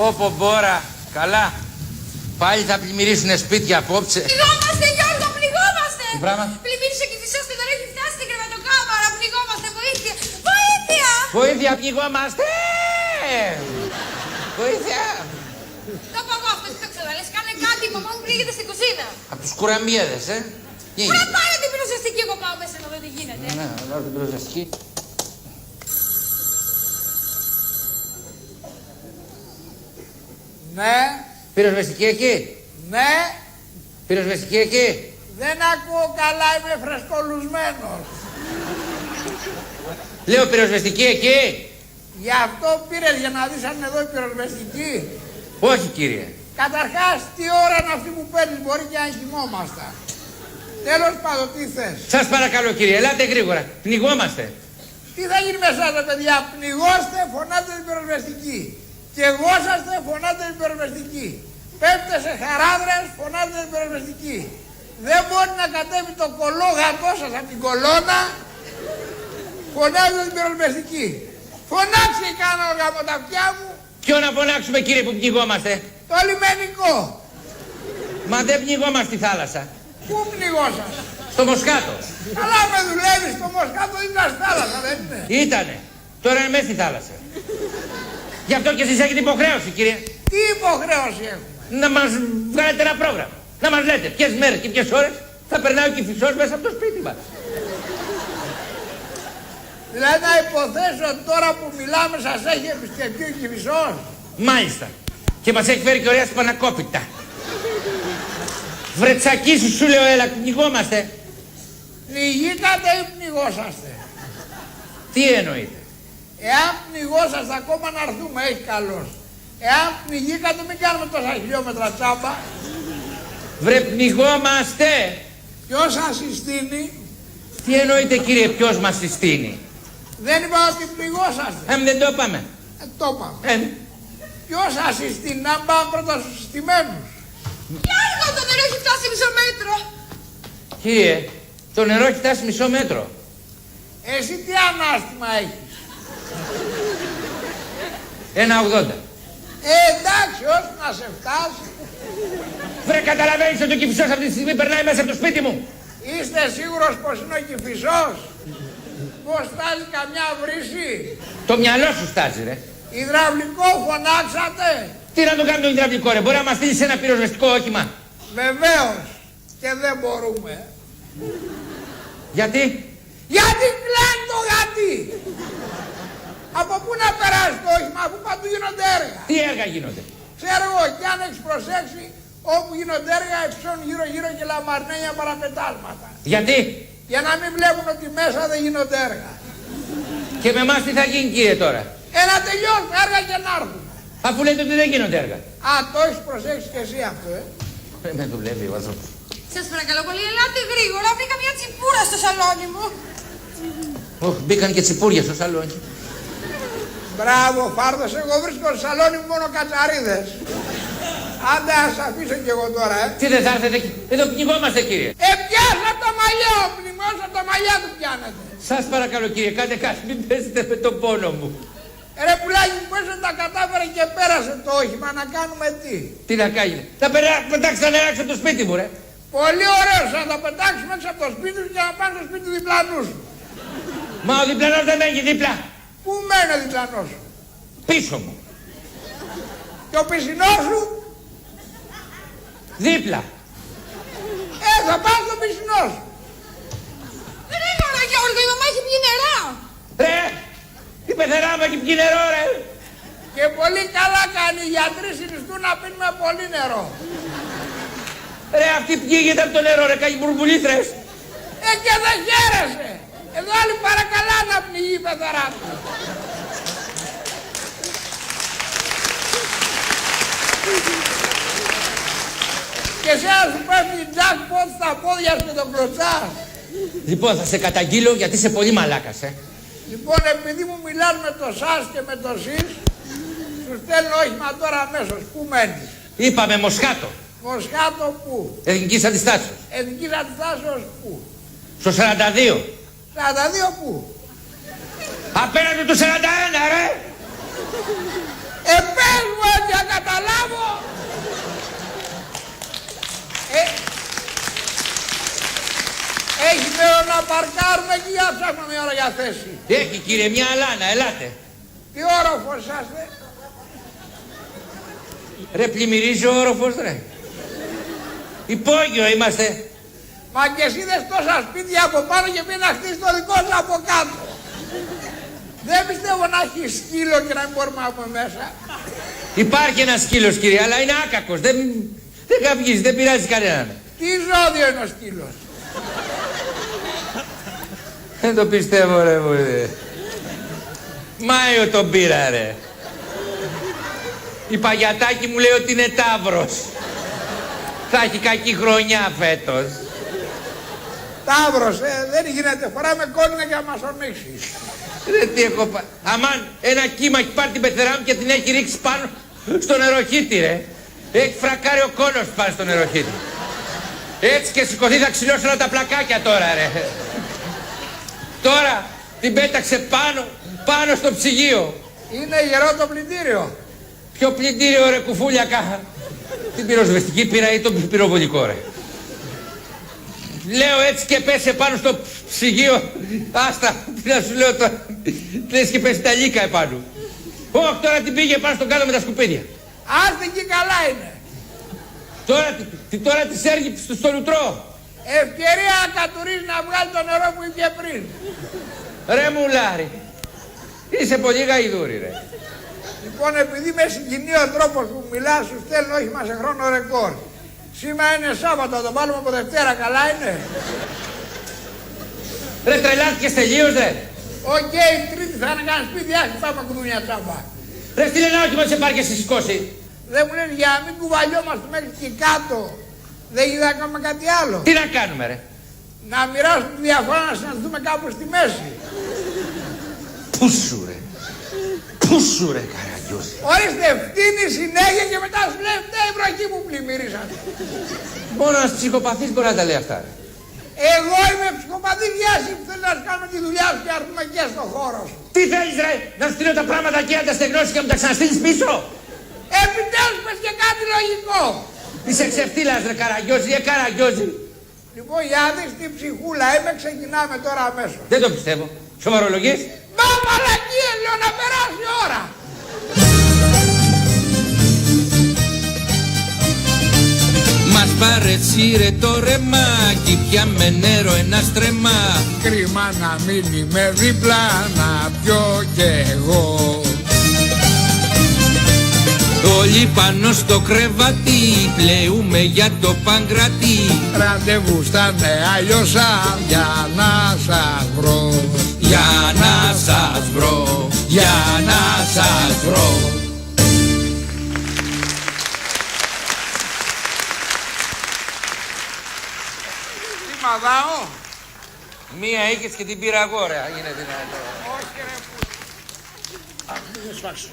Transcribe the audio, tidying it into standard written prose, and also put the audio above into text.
Πω μπόρα, καλά. Πάλι θα πλημμυρίσουνε σπίτια απόψε. Πληγόμαστε, Γιώργο, πληγόμαστε. Τι πράγμα? Πλημμύρισε και φυσός και τώρα έχει φτάσει στην κρεβατοκάμαρα. Πληγόμαστε, βοήθεια. Βοήθεια! Βοήθεια, πληγόμαστε! Βοήθεια! Το πω εγώ αυτό, τι το ξέρω. Λες κάνε κάτι, η μαμά μου πλήγεται στην κουζίνα. Απ' τους κουραμιέδες, Πού να πάρε την πυροσβεστική, εγώ πάω μέσα να δω τι γίνεται. Ναι, βάλω την πυροσβεστική. Ναι, Πυροσβεστική εκεί. ναι, Πυροσβεστική εκεί. δεν ακούω καλά, είμαι φρεσκολουσμένος. Λέω πυροσβεστική εκεί. Γι' αυτό πήρες για να δεις αν είναι εδώ η πυροσβεστική. Όχι κύριε. Καταρχάς, τι ώρα είναι αυτή που παίρνεις, μπορεί και αν κοιμόμαστε. Τέλος πάντων, τι θες. Σας παρακαλώ κύριε, ελάτε γρήγορα. Πνιγόμαστε. Τι θα γίνει με εσάς τα παιδιά, πνιγώστε, φωνάτε την πυροσβεστική. Και εγώ είσαστε, φωνάτε την πυροσβεστική. Πέφτε σε χαράδρες, φωνάτε την πυροσβεστική. Δεν μπορεί να κατέβει το κολόγατό σας από την κολόνα, φωνάτε την πυροσβεστική. Φωνάξε κάνω από τα αυτιά μου. Ποιο να φωνάξουμε κύριε που πνιγόμαστε? Το λιμενικό. Μα δεν πνιγόμαστε στη θάλασσα. Πού πνιγόσαστε? Στο Μοσκάτο. Καλά με δουλεύεις, το Μοσκάτο είναι στη θάλασσα, δεν είναι? Ήτανε. Τώρα είναι μέσα στη θάλασσα. Γι' αυτό και εσείς έχετε υποχρέωση κύριε. Τι υποχρέωση έχουμε? Να μας βγάλετε ένα πρόγραμμα. Να μας λέτε ποιες μέρες και ποιες ώρες θα περνάει ο Κηφισός μέσα από το σπίτι μας. Δηλαδή να υποθέσω ότι τώρα που μιλάμε σας έχει επισκεφτεί ο Κηφισός. Μάλιστα. Και μας έχει φέρει και ωραία σπανακόπιτα. Βρετσακίσου σου λέω έλα, πνιγόμαστε. Πνιγήκατε ή πνιγόσαστε? Τι εννοείτε? Εάν πνιγόσαστε ακόμα να έρθουμε, έχει καλώς. Εάν πνιγήκατε μην κάνουμε τόσα χιλιόμετρα τσάμπα. Βρε πνιγόμαστε. Ποιος σας συστήνει? Τι εννοείτε κύριε ποιος μας συστήνει? Δεν είπα ότι πνιγόσαστε. Δεν το είπαμε. Το είπαμε. Ποιος σας συστήνει? Να πάμε πρώτα στους συστημένους. Γιώργο, το νερό έχει φτάσει μισό μέτρο. Κύριε, το νερό έχει φτάσει μισό μέτρο. Εσύ τι ανάστημα έχεις? 1,80. Εντάξει, ώστε να σε φτάσει. Βρε καταλαβαίνεις ότι ο Κηφισός αυτή τη στιγμή περνάει μέσα από το σπίτι μου. Είστε σίγουρος πως είναι ο Κηφισός? Πως φτάσει καμιά βρύση? Το μυαλό σου στάζει ρε. Υδραυλικό φωνάξατε? Τι να το κάνει το υδραυλικό ρε, μπορεί να μας στείλει σε ένα πυροσβεστικό όχημα? Βεβαίως. Και δεν μπορούμε. Γιατί? Γιατί κλαίνει το γατί? Από πού να περάσει το όχημα, αφού παντού γίνονται έργα? Τι έργα γίνονται? Ξέρω εγώ, κι αν έχεις προσέξει, όπου γίνονται έργα υψώνουν γύρω-γύρω και λαμαρνένια παραπετάλματα. Γιατί? Για να μην βλέπουν ότι μέσα δεν γίνονται έργα. Και με εμάς τι θα γίνει κύριε τώρα? Να τελειώσουν έργα και να έρθουν. Αφού λέτε ότι δεν γίνονται έργα. Α, το έχεις προσέξει και εσύ αυτό, Με δουλεύει ο άνθρωπος. Σας παρακαλώ πολύ, ελάτε γρήγορα. Βρήκα μια τσιπούρα στο σαλόνι μου. Μπήκαν και τσιπούρια στο σαλόνι. Μπράβο, Φάρδος, εγώ βρίσκω στο σαλόνι μου μόνο κατσαρίδες. Άντε, ας αφήσω κι εγώ τώρα, Τι δεν θα έρθετε εκεί? Εδώ πνιγόμαστε κύριε. Πιάσα το μαλλιό, πνιγώσα το μαλλιά του πιάνετε. Σας παρακαλώ κύριε, κάντε κάτι, μην παίζετε με τον πόνο μου. Ρε πουλάκι, πώς δεν τα κατάφερε και πέρασε το όχημα, να κάνουμε τι? Τι να κάνει? Θα πετάξει τα νερά έξω από το σπίτι μου ρε. Πολύ ωραίο, να τα πετάξουμε έξω από το σπίτι σου και να πάνε στο σπίτι του διπλανού σου. Μα ο διπλανός δεν μένει δίπλα. Πού μένει ο διπλανός σου? Πίσω μου. Και ο πισινός σου? Δίπλα. Θα πάω στο πισινό σου. Γρήγορα, Γιώργο, η μαμά έχει πιει νερά. Ρε, η πεθερά μου έχει πιει νερό ρε. Και πολύ καλά κάνει, οι γιατροί συνιστούν να πίνουμε πολύ νερό. Ρε, αυτή πνίγεται από το νερό ρε, κάνει μπουρμπουλίτρες. Και δεν χαίρεσαι. Εδώ άλλη παρακαλά να πνιγεί η πεθερά του. Και σε να σου πέφτει jackpot στα πόδια σου και τον κλωτσάς. Λοιπόν, θα σε καταγγείλω γιατί είσαι πολύ μαλάκας, Λοιπόν, επειδή μου μιλάς με το σας και με το σεις, σου στέλνω όχημα τώρα αμέσως. Πού μένεις? Είπαμε Μοσχάτο. Μοσχάτο πού? Εθνικής Αντιστάσεως. Εθνικής Αντιστάσεως πού? Στο 42. 42 πού? Απέναντι του 41, ρε. πες μου έτσι να καταλάβω. Έχει μέρο να παρκάρουμε εκεί για να ψάχνουμε μια ώρα για θέση. Έχει κύριε, μια αλάνα, ελάτε. Τι όροφος είσαστε? Ρε πλημμυρίζει ο όροφος ρε. Υπόγειο είμαστε. Μα και εσύ δες τόσα σπίτια από πάνω και πει να χτίσει το δικό σου από κάτω. Δεν πιστεύω να έχει σκύλο και να μην μπορούμε να πούμε μέσα. Υπάρχει ένας σκύλος κύριε, αλλά είναι άκακος. Δεν καυγίζει, δεν πειράζει κανέναν. Τι ζώδιο είναι ο σκύλος? Δεν το πιστεύω ρε μου. Μάιο τον πήρα ρε. Η Παγιατάκη μου λέει ότι είναι Ταύρος. Θα έχει κακή χρονιά φέτος. Ταύρος, δεν γίνεται. Φοράμε κόλληνα για να μας ορμήξεις. Ρε τι έχω αμάν, ένα κύμα έχει πάρει την πεθερά μου και την έχει ρίξει πάνω στο νεροχύτη ρε. Έχει φρακάρει ο κόνος πάνω στο νεροχύτη. Έτσι και σηκωθεί θα ξυλώσει όλα τα πλακάκια τώρα ρε. Τώρα την πέταξε πάνω στο ψυγείο. Είναι γερό το πλυντήριο. Ποιο πλυντήριο ρε κουφούλιακα? Την πυροσβεστική πήρα ή το πυροβολικό ρε? Λέω έτσι και πέσε πάνω στο ψυγείο. Άστα, τι να σου λέω τώρα. Λες και πέσει τα λύκα επάνω. Όχι, τώρα την πήγε πάνω στον κάτω με τα σκουπίδια. Άστε εκεί καλά είναι. Τώρα της έργει στο λουτρό. Ευκαιρία να κατουρίζει να βγάλει το νερό που είχε πριν. Ρε μουλάρι. Είσαι πολύ γαϊδούρη ρε. Λοιπόν, επειδή με συγκινεί ο τρόπος που μιλάς, σου στέλνω όχημα σε χρόνο ρεκόρ. Σήμερα είναι Σάββατο, θα το βάλουμε από Δευτέρα, καλά είναι? Ρε τρελάθηκες τελείως ρε. Οκ, Τρίτη θα είναι κανένα σπίτι, άχι πάμε κουδούνια τσάμπα. Ρε στείλε ένα όχημα σε πάρ και σε σηκώσει. Δεν μου λες για να μην κουβαλιόμαστε μέχρι και κάτω. Δεν είδα να κάνουμε κάτι άλλο. Τι να κάνουμε ρε? Να μοιράσουμε τη διαφορά, να συναντηθούμε κάπου στη μέση. Πού σου ρε? Πού σου ρε Καραγκιόζη? Ορίστε, φτύνει συνέχεια και μετά σου λέει φταίει η βροχή που πλημμυρίσατε. Μόνο ένας ψυχοπαθής μπορεί να τα λέει αυτά ρε. Εγώ είμαι ψυχοπαθή βιάση που θέλει να σου κάνουμε τη δουλειά σου και να έρθουμε και στο χώρο σου. Τι θέλεις ρε? Να σου στείλω τα πράγματα εκεί να τα στεγνώσεις και να μου τα ξαναστείλεις πίσω? Επιτέλους πες και κάτι λογικό. Είσαι ξεφτύλας ρε Καραγκιόζη, Καραγκιόζη. Λοιπόν, για να δεις τι ψυχούλα είμαι, ξεκινάμε τώρα αμέσως. Δεν το πιστεύω. Σοβαρολογείς? Μα μαλακίες, λέω να περάσει η ώρα. Μας παρεσύρε το ρεμάκι, πια με νερό ένα στρεμά. Κρίμα να μην είμαι δίπλα, να πιω κι εγώ. Όλοι πάνω στο κρεβάτι, πλέουμε για το Παγκρατή. Ραντεβού στα Νέα Λιώσσα, για να σας βρω. Για να σας βρω, για να σας βρω. Τι μαδάω? Μία είχες και την πήρα εγώ ρε. Είναι δυνατό. Όχι ρε που... Α, μην σφάξω.